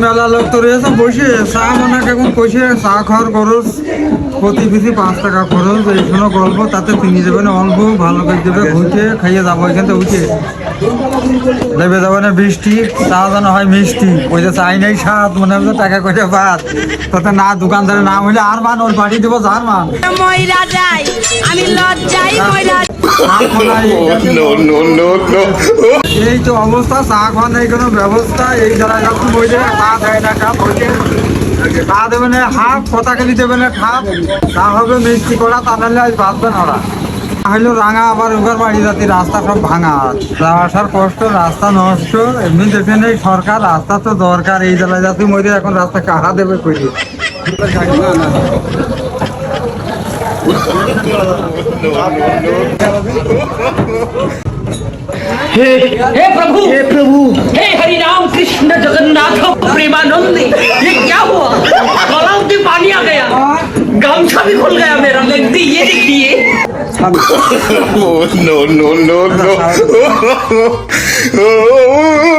মেলা লোক তো রয়েছে বসে চা মানে এখন কইছে চা খাওয়ার খরচ প্রতি পিসি 5 টাকা খরচ। এই শোনো গল্প তাতে তিনি দেবেন অল্প ভালো করে দেবে ঘুরতে খাইয়ে যাবো এখান থেকে উঠে দেবে যাবে না বৃষ্টি চা যেন হয় মিষ্টি ওই যে চাই নাই স্বাদ মনে হচ্ছে টাকা করে বাদ তাতে না দোকানদারের নাম হইলে আর মান ওর বাড়ি দেবো যার মান ময়রা যাই আমি লজ্জাই ময়রা এই তো অবস্থা চা খাওয়া নেই কোনো ব্যবস্থা এই জায়গায় যখন বইলে চা দেয় না কাপ হইতে চা দেবে না হাফ কথাকালি দেবে না খাপ চা হবে মিষ্টি করা তা নাহলে আজ বাঁচবে না ওরা হইলো রাঙা আবার ওখার বাড়ি যাতে রাস্তা সব ভাঙা যাওয়া আসার কষ্ট রাস্তা নষ্ট এমনি দেখে নেই সরকার রাস্তা তো দরকার এই জেলায় যাতে মধ্যে এখন রাস্তা কাহা দেবে কইলে हे प्रभु हे हरि राम कृष्ण जगन्नाथ प्रेमानंद ये क्या हुआ गलाव में पानी आ गया गमछा भी खुल गया मेरा लगती ये देखिए no